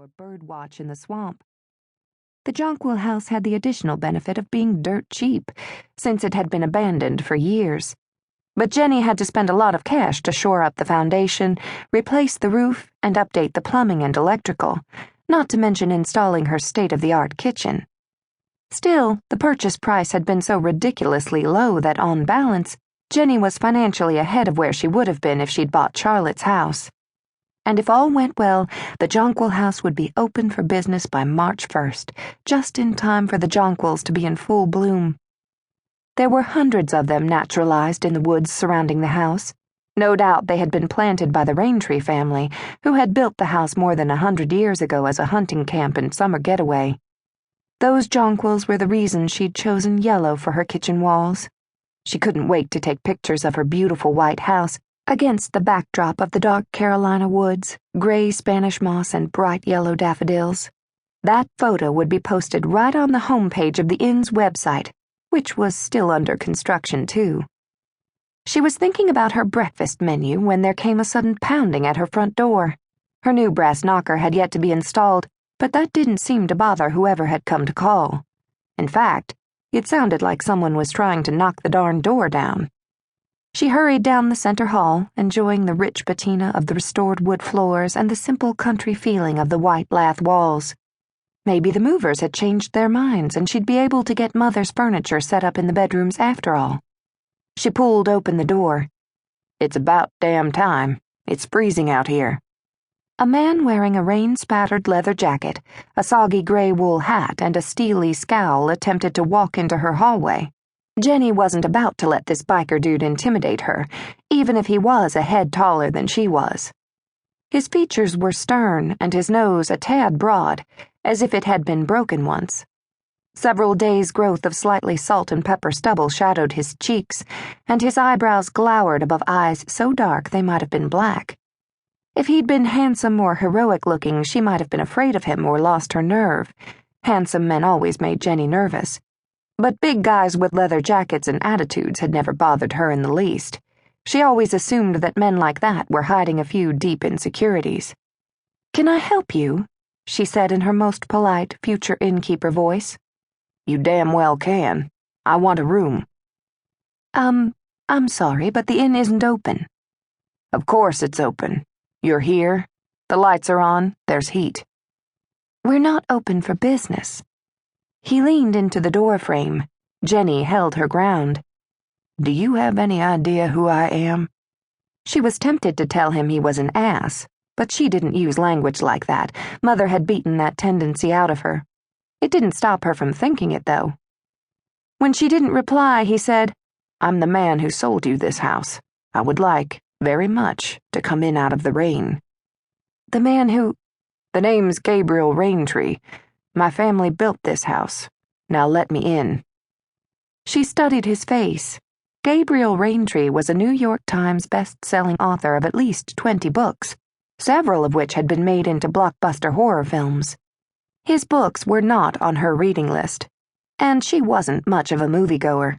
or bird watch in the swamp. The Jonquil house had the additional benefit of being dirt cheap, since it had been abandoned for years. But Jenny had to spend a lot of cash to shore up the foundation, replace the roof, and update the plumbing and electrical, not to mention installing her state-of-the-art kitchen. Still, the purchase price had been so ridiculously low that, on balance, Jenny was financially ahead of where she would have been if she'd bought Charlotte's house. And if all went well, the Jonquil house would be open for business by March 1st, just in time for the jonquils to be in full bloom. There were hundreds of them naturalized in the woods surrounding the house. No doubt they had been planted by the Raintree family, who had built the house more than 100 years ago as a hunting camp and summer getaway. Those jonquils were the reason she'd chosen yellow for her kitchen walls. She couldn't wait to take pictures of her beautiful white house against the backdrop of the dark Carolina woods, gray Spanish moss, and bright yellow daffodils. That photo would be posted right on the homepage of the inn's website, which was still under construction, too. She was thinking about her breakfast menu when there came a sudden pounding at her front door. Her new brass knocker had yet to be installed, but that didn't seem to bother whoever had come to call. In fact, it sounded like someone was trying to knock the darn door down. She hurried down the center hall, enjoying the rich patina of the restored wood floors and the simple country feeling of the white lath walls. Maybe the movers had changed their minds and she'd be able to get Mother's furniture set up in the bedrooms after all. She pulled open the door. "It's about damn time. It's freezing out here." A man wearing a rain-spattered leather jacket, a soggy gray wool hat, and a steely scowl attempted to walk into her hallway. Jenny wasn't about to let this biker dude intimidate her, even if he was a head taller than she was. His features were stern and his nose a tad broad, as if it had been broken once. Several days' growth of slightly salt and pepper stubble shadowed his cheeks, and his eyebrows glowered above eyes so dark they might have been black. If he'd been handsome or heroic-looking, she might have been afraid of him or lost her nerve. Handsome men always made Jenny nervous. But big guys with leather jackets and attitudes had never bothered her in the least. She always assumed that men like that were hiding a few deep insecurities. "Can I help you?" she said in her most polite future innkeeper voice. "You damn well can. I want a room." I'm sorry, but the inn isn't open." "Of course it's open. You're here. The lights are on. There's heat." "We're not open for business." He leaned into the doorframe. Jenny held her ground. "Do you have any idea who I am?" She was tempted to tell him he was an ass, but she didn't use language like that. Mother had beaten that tendency out of her. It didn't stop her from thinking it, though. When she didn't reply, he said, "I'm the man who sold you this house. I would like, very much, to come in out of the rain." "The man who—" "The name's Gabriel Raintree. My family built this house. Now let me in." She studied his face. Gabriel Raintree was a New York Times best-selling author of at least 20 books, several of which had been made into blockbuster horror films. His books were not on her reading list, and she wasn't much of a moviegoer.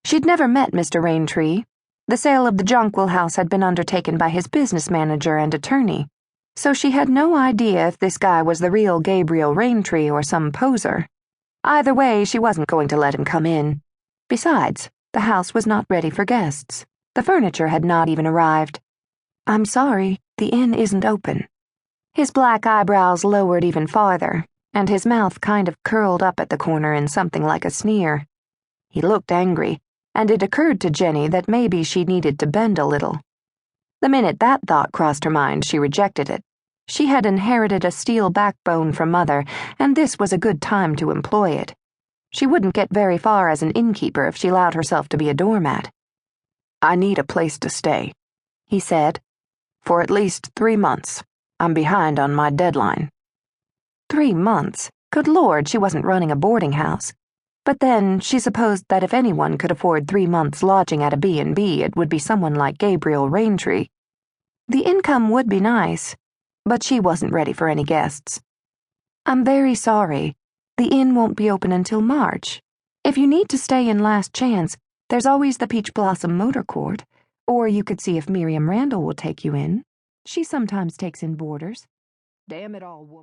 She'd never met Mr. Raintree. The sale of the Jonquil house had been undertaken by his business manager and attorney, so she had no idea if this guy was the real Gabriel Raintree or some poser. Either way, she wasn't going to let him come in. Besides, the house was not ready for guests. The furniture had not even arrived. "I'm sorry, the inn isn't open." His black eyebrows lowered even farther, and his mouth kind of curled up at the corner in something like a sneer. He looked angry, and it occurred to Jenny that maybe she needed to bend a little. The minute that thought crossed her mind, she rejected it. She had inherited a steel backbone from Mother, and this was a good time to employ it. She wouldn't get very far as an innkeeper if she allowed herself to be a doormat. "I need a place to stay," he said. "For at least 3 months. I'm behind on my deadline." 3 months? Good Lord, she wasn't running a boarding house. But then, she supposed that if anyone could afford 3 months' lodging at a B&B, it would be someone like Gabriel Raintree. The income would be nice, but she wasn't ready for any guests. "I'm very sorry. The inn won't be open until March. If you need to stay in last chance, there's always the Peach Blossom Motor Court, or you could see if Miriam Randall will take you in. She sometimes takes in boarders." "Damn it all, woman."